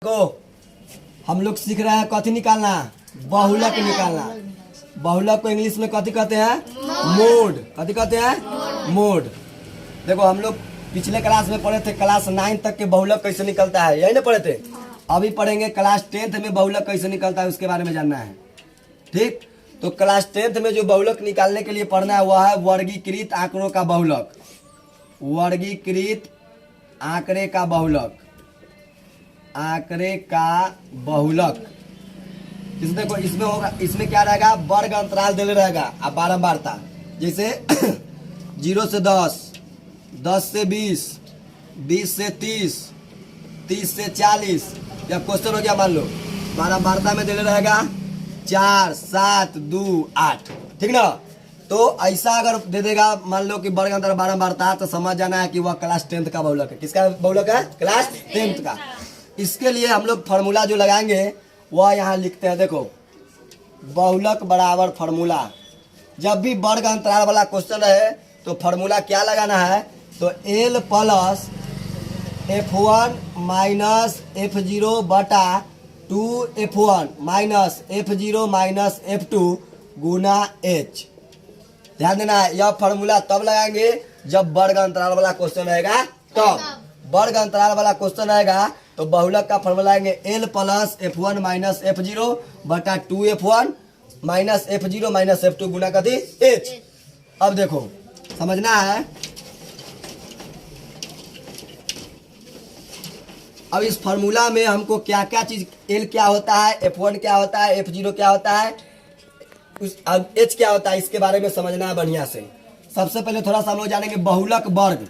देखो हम लोग सीख रहे हैं कथी निकालना, बहुलक निकालना। बहुलक को इंग्लिश में कथी कहते हैं, मोड। कथी कहते हैं, मोड। देखो हम लोग पिछले क्लास में पढ़े थे, क्लास 9 तक के बहुलक कैसे निकलता है, यही ना पढ़े थे। अभी पढ़ेंगे क्लास 10th में बहुलक कैसे निकलता है, उसके बारे में जानना है। ठीक, तो क्लास 10th में जो बहुलक निकालने के लिए पढ़ना है वह है वर्गीकृत आंकड़ों का बहुलक। वर्गीकृत आंकड़े का बहुलक, आंकड़े का बहुलक। इसमें देखो इसमें होगा, इसमें क्या रहेगा, वर्ग अंतराल दिले रहेगा अब बारंबारता। जैसे 0 से 10, 10 से 20, 20 से 30, 30 से 40। जब क्वेश्चन हो गया मान लो बारंबारता में दिले रहेगा 4, 7, 2, 8। ठीक ना। तो ऐसा अगर दे देगा मान लो कि वर्ग अंतर बारंबारता, तो समझ जाना है कि वह क्लास 10th का बहुलक है। किसका बहुलक है, क्लास 10th का। इसके लिए हम लोग फार्मूला जो लगाएंगे वह यहाँ लिखते हैं। देखो बहुलक बराबर फार्मूला, जब भी वर्ग अंतराल वाला क्वेश्चन रहे तो फार्मूला क्या लगाना है, तो L plus F1 minus F0 बटा 2F1 minus F0 minus F2 गुना H। ध्यान देना है, यह फार्मूला तब लगाएंगे जब वर्ग अंतराल वाला क्वेश्चन रहेगा। तब वर्ग अंतराल वाला क्वेश्चन आएगा तो बहुलक का फार्मूला आएंगे L plus F1 minus F0 बटा 2F1 minus F0 minus F2 गुना कथी H। अब देखो समझना है, अब इस फार्मूला में हमको क्या क्या चीज, L क्या होता है, F1 क्या होता है, F0 क्या होता है, अब H क्या होता है, इसके बारे में समझना है बढ़िया से। सबसे पहले थोड़ा सा हम लोग जानेंगे बहुलक वर्ग।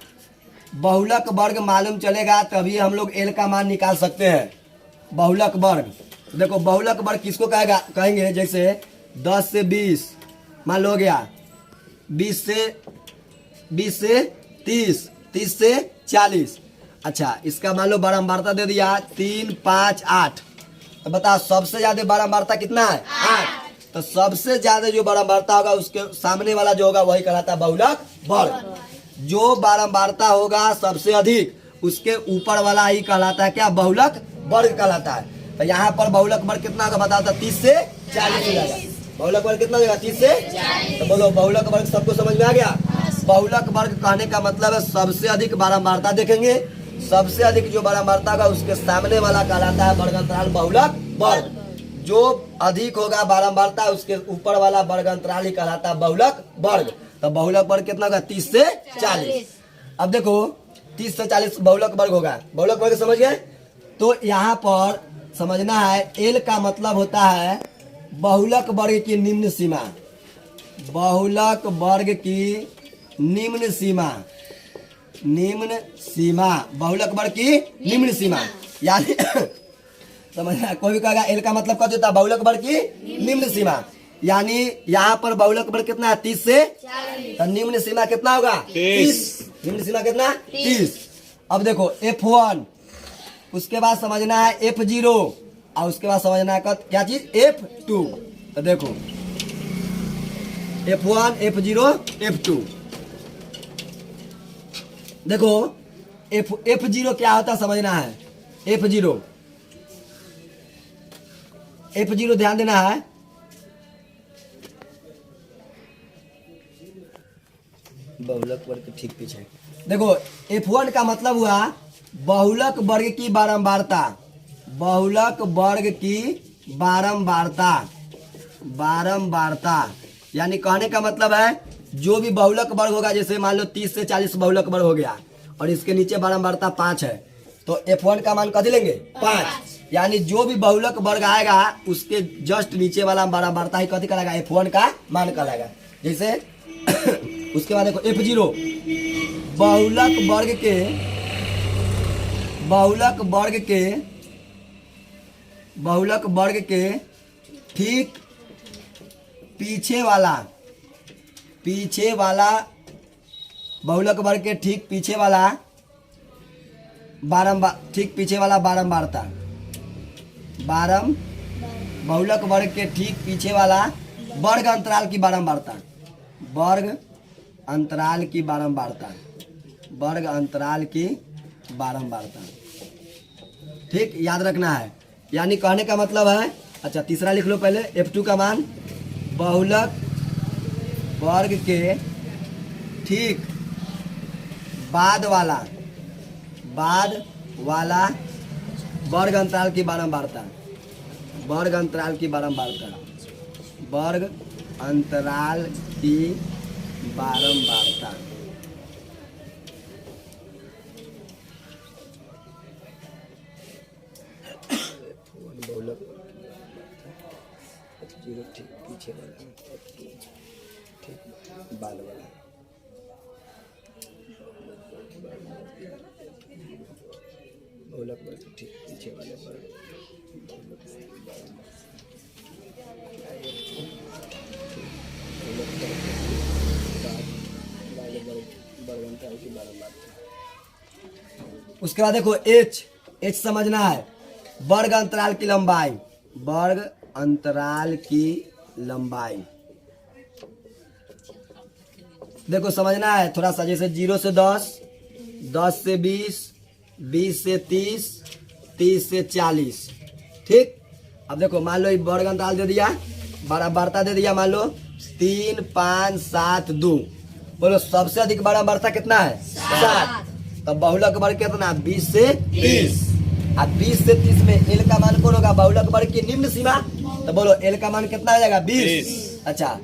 बहुलक वर्ग मालूम चलेगा तभी हम लोग L का मान निकाल सकते हैं। बहुलक वर्ग, देखो बहुलक वर्ग किसको कहेगा, कहेंगे जैसे 10 से 20 मान लो हो गया, 20 से 30, 30 से 40। अच्छा इसका मान लो बारंबारता दे दिया 3, 5, 8। तो बताओ सबसे ज्यादा बारंबारता कितना है, 8। तो सबसे ज्यादा जो बारंबारता होगा उसके सामने वाला जो होगा वही कहलाता है बहुलक वर्ग। जो बारंबारता होगा सबसे अधिक उसके ऊपर वाला ही कहलाता है क्या, बहुलक वर्ग कहलाता है। तो यहाँ पर बहुलक वर्ग कितना होगा बताओ, तो 30 से 40 हो जाएगा। बहुलक वर्ग कितना होगा, 30 से 40। तो बोलो बहुलक वर्ग सबको समझ में आ गया। बहुलक वर्ग कहने का मतलब है सबसे अधिक बारंबारता देखेंगे, सबसे अधिक जो बारंबारता होगा उसके सामने वाला कहलाता है वर्ग अंतराल बहुलक वर्ग। जो अधिक होगा बारंबारता उसके ऊपर वाला वर्ग अंतराल ही कहलाता है बहुलक वर्ग। तो बहुलक वर्ग कितना होगा, 30 से 40। अब देखो 30 से 40 बहुलक वर्ग होगा। बहुलक वर्ग समझ गए। तो यहाँ पर समझना है L का मतलब होता है बहुलक वर्ग की निम्न सीमा। बहुलक वर्ग की निम्न सीमा, निम्न सीमा, बहुलक वर्ग की निम्न सीमा। यानी समझना, कोई भी कहेगा L का मतलब क्या होता है, बहुलक वर्ग की निम्न सीमा। यानी यहाँ पर बहुलक वर्ग कितना है, 30 से 40। तो निम्न सीमा कितना होगा, 30। निम्न सीमा कितना, 30। अब देखो F1, उसके बाद समझना है F0 और उसके बाद समझना है क्या चीज, F2। तो देखो F1, F0, F2। देखो F0 क्या होता है समझना है। F0 ध्यान देना है, बहुलक वर्ग के ठीक पीछे। देखो F1 का मतलब हुआ बहुलक वर्ग की बारंबारता। बहुलक वर्ग की बारंबारता, बारंबारता यानी कहने का मतलब है जो भी बहुलक वर्ग होगा, जैसे मान लो 30 से 40 बहुलक वर्ग हो गया और इसके नीचे बारंबारता 5 है, तो F1 का मान कथी लेंगे, 5। यानी जो भी बहुलक वर्ग आएगा उसके जस्ट नीचे वाला बारंबारता ही कथी कहलाएगा, F1 का मान कहलाएगा। जैसे उसके बाद देखो F0, बहुलक वर्ग के, बहुलक वर्ग के, बहुलक वर्ग के ठीक पीछे वाला, पीछे वाला, बहुलक वर्ग के ठीक पीछे वाला बारंबार, ठीक पीछे वाला बारंबारता, बहुलक वर्ग के ठीक पीछे वाला वर्ग अंतराल की बारंबारता, वर्ग अंतराल की बारंबारता, वर्ग अंतराल की बारंबारता। ठीक, याद रखना है। यानी कहने का मतलब है, अच्छा तीसरा लिख लो पहले, F2 का मान बहुलक वर्ग के ठीक बाद वाला वर्ग अंतराल की बारंबारता, वर्ग अंतराल की बारंबारता, वर्ग अंतराल की बारंबारता। ठीक पीछे वाला ठीक बाल वाला बहुलक वर्ग ठीक पीछे वाले वर्ग उसके बाद देखो एच समझना है, वर्ग अंतराल की लंबाई, वर्ग अंतराल की लंबाई देखो समझना है थोड़ा सा, जैसे 0 से 10, 10 से 20, 20 से 30, 30 से 40। ठीक, अब देखो मान लो वर्ग अंतराल दे दिया, बारंबारता दे दिया, मान लो 3, 5, 7, 2। बोलो सबसे अधिक बारंबारता कितना है? 7। तो बहुलक वर्ग कितना? 20 से 30। अब 20 से 30 में एल का मान कौन होगा? बहुलक वर्ग की निम्न सीमा। तो बोलो एल का मान कितना आ जाएगा? 20। अच्छा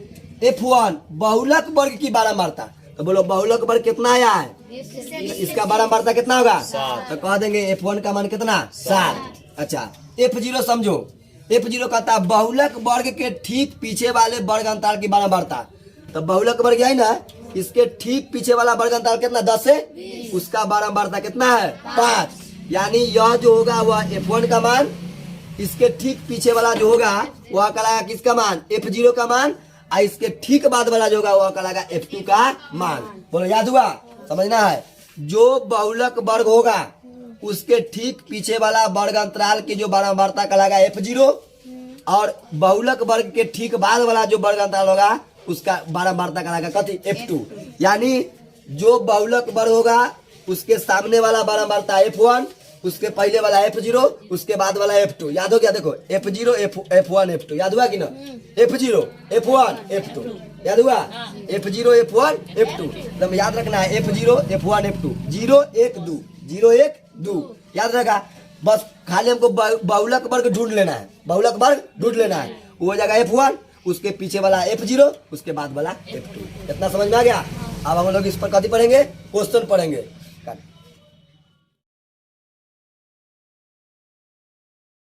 F1 बहुलक वर्ग की बारंबारता, तो बोलो बहुलक वर्ग कितना आया है? इसका बारंबारता कितना होगा? 7। तो कह देंगे F1 का मान कितना? 7। अच्छा F0 समझो, F0 कहता है बहुलक वर्ग के ठीक पीछे वाले वर्ग अंतराल की बारंबारता। तो बहुलक वर्ग है ना, इसके ठीक पीछे वाला वर्ग अंतराल कितना? 10 से, उसका बारंबारता कितना है? 5। यानी यह जो होगा वह F1 का मान, इसके ठीक पीछे वाला जो होगा वह कहलाएगा किसका मान? F0 का मान। और इसके ठीक बाद वाला जो होगा वह कहलाएगा F2 का मान। बोलो याद हुआ? समझना है, जो बहुलक वर्ग होगा उसके ठीक पीछे वाला वर्ग अंतराल की जो बारंबारता कहलाएगा F0, और बहुलक वर्ग के ठीक बाद वाला जो वर्ग अंतराल होगा उसका बारंबारता कहलाएगा कथी? F2। यानी जो बहुलक वर्ग होगा उसके सामने वाला बारंबारता F1, उसके पहले वाला F0, उसके बाद वाला F2। याद हो गया? देखो F0 F1 F2 याद हुआ कि ना? F0 F1 F2 याद हुआ? F0 F1 F2 एकदम याद रखना है। F0 F1 F2 0 1 2 0 1 2 याद रखा। बस खाली हमको बहुलक वर्ग ढूंढ लेना है, बहुलक वर्ग ढूंढ लेना है। वो हो जाएगा F1, उसके पीछे वाला F0, उसके बाद वाला F2। इतना समझ में आ गया? अब हम लोग इस पर कथी पढ़ेंगे? क्वेश्चन पढ़ेंगे।